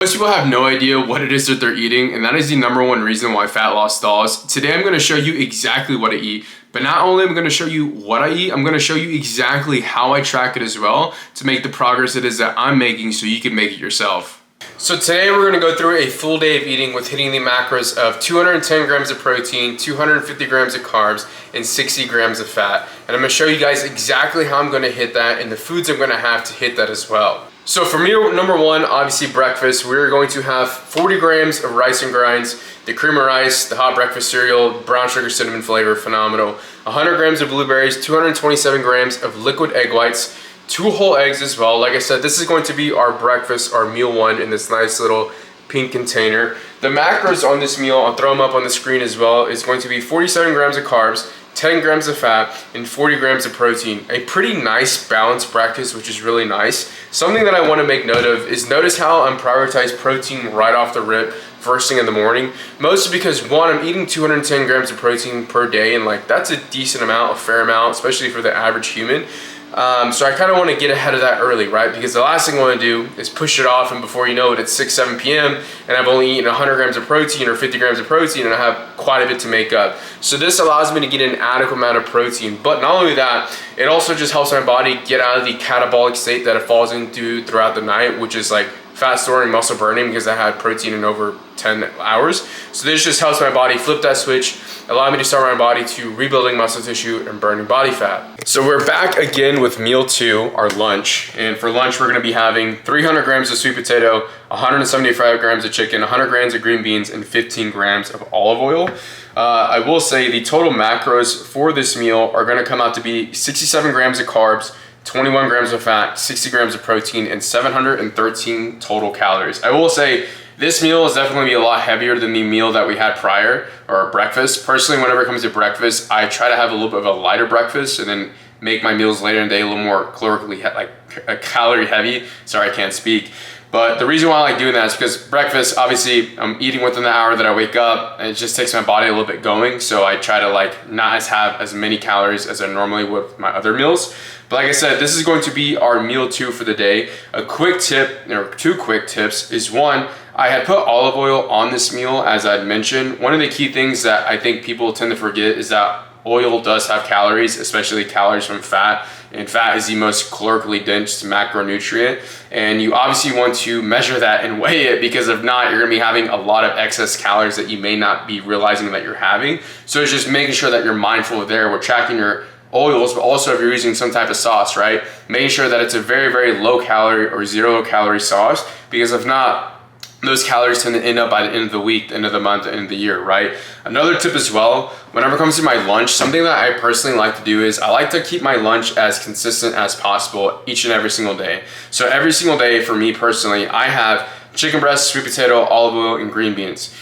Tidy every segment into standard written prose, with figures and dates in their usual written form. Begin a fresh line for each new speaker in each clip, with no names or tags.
Most people have no idea what it is that they're eating, and that is the number one reason why fat loss stalls. Today I'm going to show you exactly what I eat, but not only am I going to show you what I eat, I'm going to show you exactly how I track it as well to make the progress it is that I'm making so you can make it yourself. So today we're going to go through a full day of eating with hitting the macros of 210 grams of protein, 250 grams of carbs, and 60 grams of fat. And I'm going to show you guys exactly how I'm going to hit that and the foods I'm going to have to hit that as well. So for meal number one, obviously breakfast, we're going to have 40 grams of rice and grinds, the cream of rice, the hot breakfast cereal, brown sugar cinnamon flavor, phenomenal. 100 grams of blueberries, 227 grams of liquid egg whites, 2 whole eggs as well. Like I said, this is going to be our breakfast, our meal one in this nice little pink container. The macros on this meal, I'll throw them up on the screen as well, is going to be 47 grams of carbs, 10 grams of fat, and 40 grams of protein. A pretty nice balanced breakfast, which is really nice. Something that I want to make note of is notice how I'm prioritizing protein right off the rip first thing in the morning. Mostly because one, I'm eating 210 grams of protein per day, and like that's a decent amount, a fair amount, especially for the average human. So I kind of want to get ahead of that early, right? Because the last thing I want to do is push it off, and before you know it, it's 6, 7 p.m. and I've only eaten 100 grams of protein or 50 grams of protein, and I have quite a bit to make up. So this allows me to get an adequate amount of protein. But not only that, it also just helps my body get out of the catabolic state that it falls into throughout the night, which is like fat storing, muscle burning, because I had protein in over 10 hours. So this just helps my body flip that switch, allow me to start my body to rebuilding muscle tissue and burning body fat. So we're back again with meal 2, our lunch. And for lunch, we're gonna be having 300 grams of sweet potato, 175 grams of chicken, 100 grams of green beans, and 15 grams of olive oil. I will say the total macros for this meal are gonna come out to be 67 grams of carbs, 21 grams of fat, 60 grams of protein, and 713 total calories. I will say this meal is definitely be a lot heavier than the meal that we had prior, or breakfast. Personally, whenever it comes to breakfast, I try to have a little bit of a lighter breakfast and then make my meals later in the day a little more calorie heavy. Sorry, I can't speak. But the reason why I like doing that is because breakfast, obviously I'm eating within the hour that I wake up, and it just takes my body a little bit going. So I try to not have as many calories as I normally would with my other meals. But like I said, this is going to be our meal 2 for the day. A quick tip, or 2 quick tips, is one, I had put olive oil on this meal, as I'd mentioned. One of the key things that I think people tend to forget is that oil does have calories, especially calories from fat. And fat is the most calorically dense macronutrient. And you obviously want to measure that and weigh it, because if not, you're gonna be having a lot of excess calories that you may not be realizing that you're having. So it's just making sure that you're mindful there. We're tracking your oils, but also if you're using some type of sauce, right? Making sure that it's a very, very low calorie or 0 calorie sauce, because if not, those calories tend to end up by the end of the week, the end of the month, the end of the year, right? Another tip as well, whenever it comes to my lunch, something that I personally like to do is I like to keep my lunch as consistent as possible each and every single day. So every single day for me personally, I have chicken breast, sweet potato, olive oil, and green beans.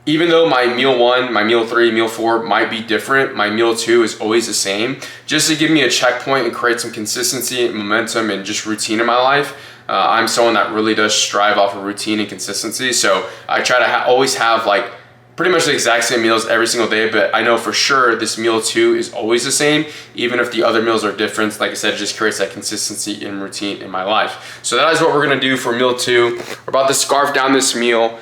Even though my meal 1, my meal 3, meal 4 might be different, my meal 2 is always the same, just to give me a checkpoint and create some consistency and momentum and just routine in my life. I'm someone that really does strive off of routine and consistency, so I try to always have pretty much the exact same meals every single day. But I know for sure this meal 2 is always the same, even if the other meals are different. Like I said, it just creates that consistency and routine in my life. So that is what we're gonna do for meal 2. We're about to scarf down this meal,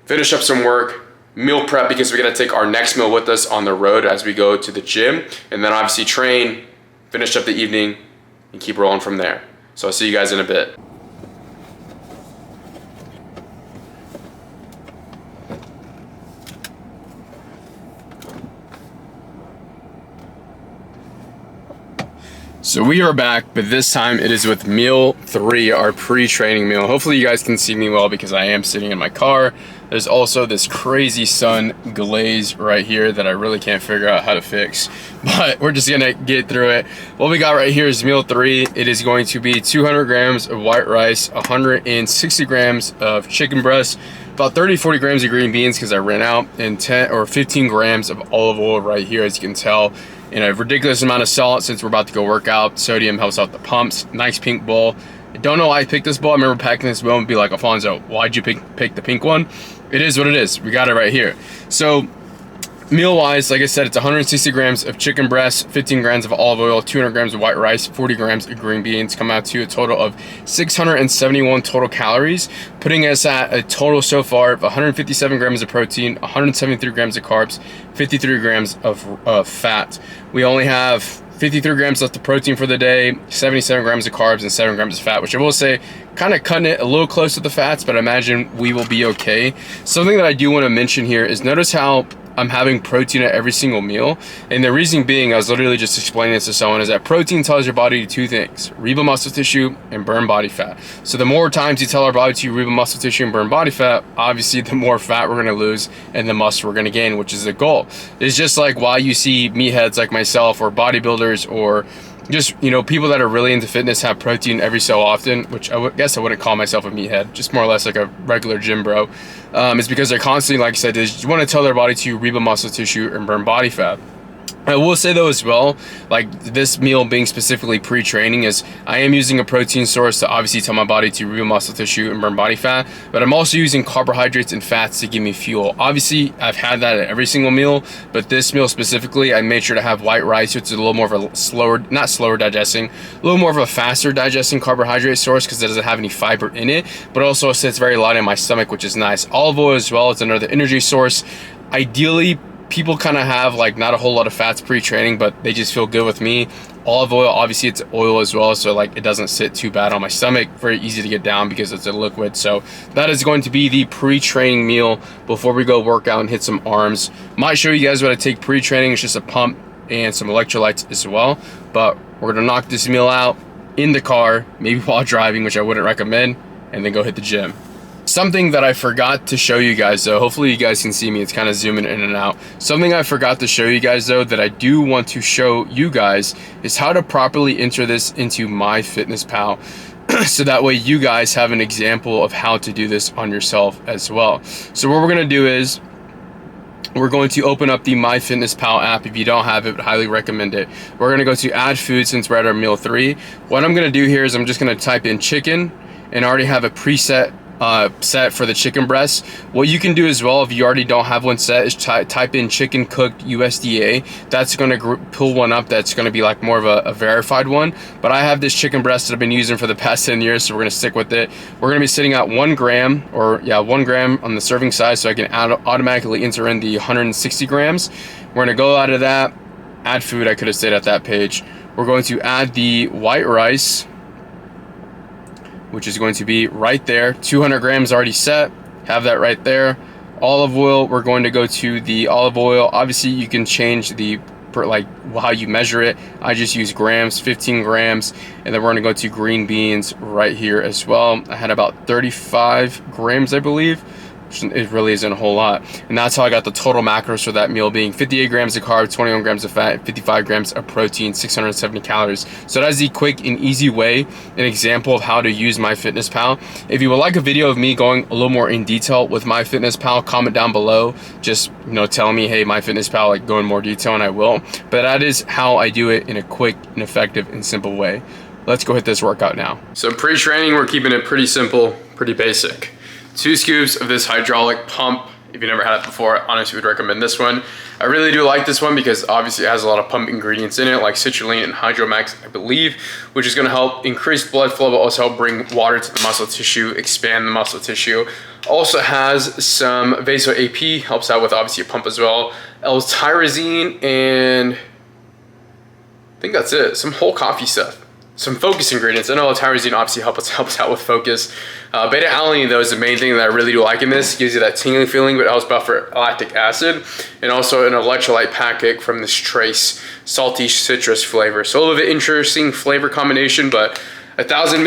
finish up some work, meal prep, because we're gonna take our next meal with us on the road as we go to the gym, and then obviously train, finish up the evening, and keep rolling from there. So I'll see you guys in a bit. So we are back, but this time it is with meal 3, our pre-training meal. Hopefully you guys can see me well, because I am sitting in my car. There's also this crazy sun glaze right here that I really can't figure out how to fix, but we're just gonna get through it. What we got right here is meal 3. It is going to be 200 grams of white rice, 160 grams of chicken breast, about 30-40 grams of green beans because I ran out, and 10 or 15 grams of olive oil right here, as you can tell, and a ridiculous amount of salt since we're about to go work out. Sodium helps out the pumps. Nice pink bowl. I don't know why I picked this bowl. I remember packing this bowl and be like, Alfonso, why'd you pick the pink one? It is what it is. We got it right here. So meal wise, like I said, it's 160 grams of chicken breast, 15 grams of olive oil, 200 grams of white rice, 40 grams of green beans, come out to a total of 671 total calories, putting us at a total so far of 157 grams of protein, 173 grams of carbs, 53 grams of fat. We only have 53 grams left of protein for the day, 77 grams of carbs, and 7 grams of fat, which I will say kind of cutting it a little close to the fats, but I imagine we will be okay. Something that I do want to mention here is notice how I'm having protein at every single meal. And the reason being, I was literally just explaining this to someone, is that protein tells your body two things: rebuild muscle tissue and burn body fat. So the more times you tell our body to rebuild muscle tissue and burn body fat, obviously the more fat we're gonna lose and the muscle we're gonna gain, which is the goal. It's just like why you see meatheads like myself or bodybuilders or just, you know, people that are really into fitness have protein every so often, which I guess I wouldn't call myself a meathead, just more or less like a regular gym bro. It's because they're constantly, like I said, they just want to tell their body to rebuild muscle tissue and burn body fat. I will say though as well, like this meal being specifically pre-training, is I am using a protein source to obviously tell my body to rebuild muscle tissue and burn body fat, but I'm also using carbohydrates and fats to give me fuel. Obviously I've had that at every single meal, but this meal specifically, I made sure to have white rice, which is a little more of a slower, not slower digesting, a little more of a faster digesting carbohydrate source because it doesn't have any fiber in it, but also sits very light in my stomach, which is nice. Olive oil as well, it's another energy source. Ideally, people kind of have like not a whole lot of fats pre-training, but they just feel good with me. Olive oil, obviously it's oil as well, so like it doesn't sit too bad on my stomach. Very easy to get down because it's a liquid. So that is going to be the pre-training meal before we go work out and hit some arms. Might show you guys what I take pre-training. It's just a pump and some electrolytes as well, but we're gonna knock this meal out in the car, maybe while driving, which I wouldn't recommend, and then go hit the gym. Something that I forgot to show you guys though, hopefully you guys can see me, it's kind of zooming in and out. Something I forgot to show you guys though that I do want to show you guys is how to properly enter this into MyFitnessPal. So that way you guys have an example of how to do this on yourself as well. So what we're gonna do is, we're going to open up the MyFitnessPal app. If you don't have it, highly recommend it. We're gonna go to add food since we're at our meal 3. What I'm gonna do here is I'm just gonna type in chicken, and I already have a preset set for the chicken breast. What you can do as well, if you already don't have one set, is type in chicken cooked USDA. That's going to pull one up that's going to be like more of a verified one. But I have this chicken breast that I've been using for the past 10 years, so we're going to stick with it. We're going to be sitting at 1 gram, or yeah, 1 gram on the serving size, so I can automatically enter in the 160 grams. We're going to go out of that, add food. I could have stayed at that page. We're going to add the white rice, which is going to be right there. 200 grams already set, have that right there. Olive oil, we're going to go to the olive oil. Obviously you can change the like how you measure it. I just use grams, 15 grams, and then we're going to go to green beans right here as well. I had about 35 grams, I believe. It really isn't a whole lot, and that's how I got the total macros for that meal, being 58 grams of carbs, 21 grams of fat, 55 grams of protein, 670 calories. So that's the quick and easy way, an example of how to use MyFitnessPal. If you would like a video of me going a little more in detail with MyFitnessPal, comment down below, just, you know, telling me, hey, MyFitnessPal, like go in more detail, and I will. But that is how I do it in a quick and effective and simple way. Let's go hit this workout now. So pre-training, we're keeping it pretty simple, pretty basic. 2 scoops of this hydraulic pump. If you never had it before, I honestly would recommend this one. I really do like this one because obviously it has a lot of pump ingredients in it, like citrulline and Hydromax, I believe, which is gonna help increase blood flow, but also help bring water to the muscle tissue, expand the muscle tissue. Also has some Vaso AP, helps out with obviously a pump as well. L-tyrosine, and I think that's it. Some whole coffee stuff. Some focus ingredients. I know L-tyrosine obviously helps out with focus. Beta-alanine though is the main thing that I really do like in this. It gives you that tingling feeling, but it helps buffer lactic acid. And also an electrolyte packet from this Trace salty citrus flavor. So a little bit interesting flavor combination, but 1,000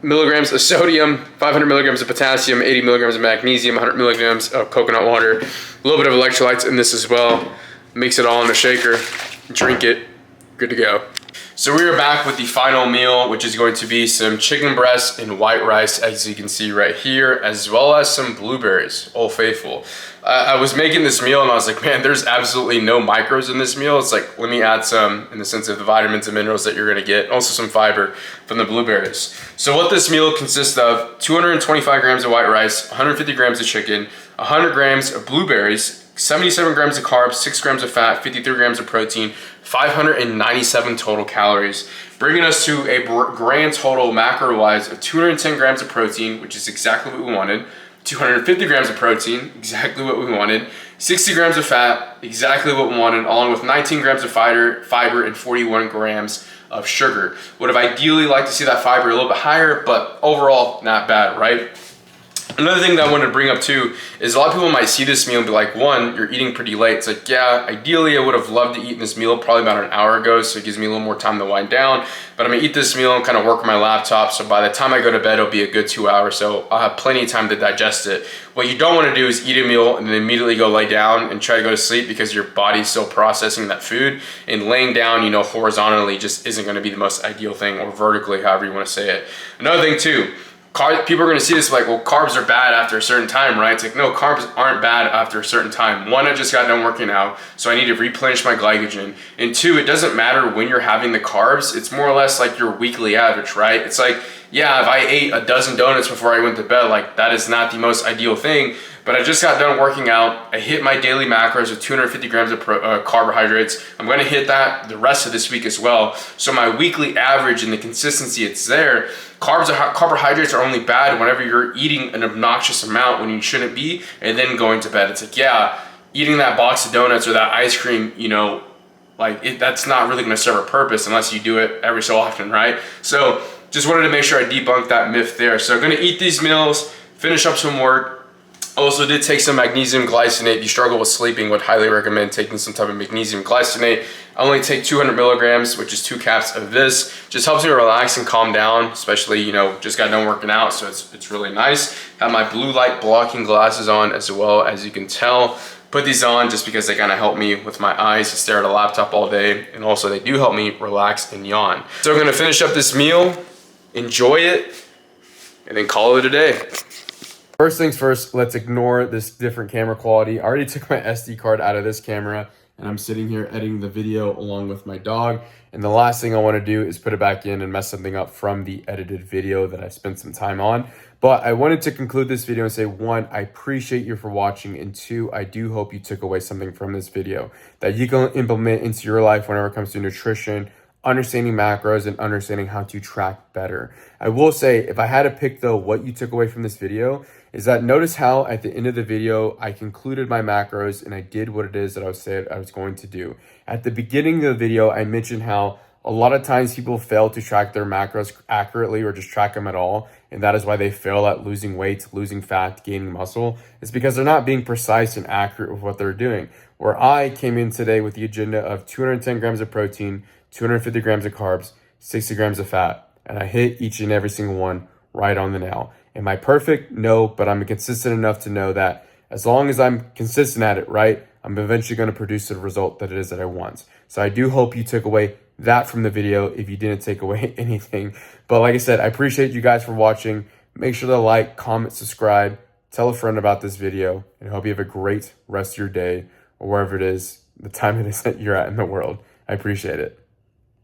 milligrams of sodium, 500 milligrams of potassium, 80 milligrams of magnesium, 100 milligrams of coconut water, a little bit of electrolytes in this as well. Mix it all in a shaker, drink it, good to go. So we are back with the final meal, which is going to be some chicken breast and white rice, as you can see right here, as well as some blueberries, Old Faithful. I was making this meal and I was like, man, there's absolutely no micros in this meal. It's like, let me add some in the sense of the vitamins and minerals that you're gonna get, also some fiber from the blueberries. So what this meal consists of: 225 grams of white rice, 150 grams of chicken, 100 grams of blueberries, 77 grams of carbs, 6 grams of fat, 53 grams of protein, 597 total calories, bringing us to a grand total macro-wise of 210 grams of protein, which is exactly what we wanted, 250 grams of protein, exactly what we wanted, 60 grams of fat, exactly what we wanted, along with 19 grams of fiber and 41 grams of sugar. Would have ideally liked to see that fiber a little bit higher, but overall, not bad, right? Another thing that I wanted to bring up too is a lot of people might see this meal and be like, one, you're eating pretty late. It's like, yeah, ideally I would have loved to eat this meal probably about an hour ago, so it gives me a little more time to wind down. But I'm gonna eat this meal and kind of work on my laptop, so by the time I go to bed, it'll be a good 2 hours, so I'll have plenty of time to digest it. What you don't wanna do is eat a meal and then immediately go lay down and try to go to sleep because your body's still processing that food, and laying down, you know, horizontally just isn't gonna be the most ideal thing, or vertically, however you wanna say it. Another thing too, people are going to see this like, well, carbs are bad after a certain time, right? It's like, no, carbs aren't bad after a certain time. One, I just got done working out, so I need to replenish my glycogen. And two, it doesn't matter when you're having the carbs. It's more or less like your weekly average, right? It's like, yeah, if I ate a dozen donuts before I went to bed, like that is not the most ideal thing. But I just got done working out. I hit my daily macros with 250 grams of carbohydrates. I'm going to hit that the rest of this week as well. So my weekly average and the consistency, it's there. Carbohydrates are only bad whenever you're eating an obnoxious amount when you shouldn't be, and then going to bed. It's like, yeah, eating that box of donuts or that ice cream, you know, like that's not really going to serve a purpose unless you do it every so often, right? So just wanted to make sure I debunked that myth there. So I'm going to eat these meals, finish up some work. Also did take some magnesium glycinate. If you struggle with sleeping, would highly recommend taking some type of magnesium glycinate. I only take 200 milligrams, which is 2 caps of this. Just helps me relax and calm down, especially, you know, just got done working out, so it's really nice. Have my blue light blocking glasses on as well, as you can tell. Put these on just because they kind of help me with my eyes to stare at a laptop all day, and also they do help me relax and yawn. So I'm gonna finish up this meal, enjoy it, and then call it a day. First things first, let's ignore this different camera quality. I already took my SD card out of this camera, and I'm sitting here editing the video along with my dog. And the last thing I want to do is put it back in and mess something up from the edited video that I spent some time on. But I wanted to conclude this video and say, one, I appreciate you for watching, and two, I do hope you took away something from this video that you can implement into your life whenever it comes to nutrition, understanding macros, and understanding how to track better. I will say, if I had to pick though what you took away from this video, is that notice how at the end of the video, I concluded my macros and I did what it is that I said I was going to do. At the beginning of the video, I mentioned how a lot of times people fail to track their macros accurately or just track them at all. And that is why they fail at losing weight, losing fat, gaining muscle. It's because they're not being precise and accurate with what they're doing. Where I came in today with the agenda of 210 grams of protein, 250 grams of carbs, 60 grams of fat. And I hit each and every single one right on the nail. Am I perfect? No, but I'm consistent enough to know that as long as I'm consistent at it, right, I'm eventually going to produce the result that it is that I want. So I do hope you took away that from the video if you didn't take away anything. But like I said, I appreciate you guys for watching. Make sure to like, comment, subscribe, tell a friend about this video, and I hope you have a great rest of your day or wherever it is, the time it is that you're at in the world. I appreciate it.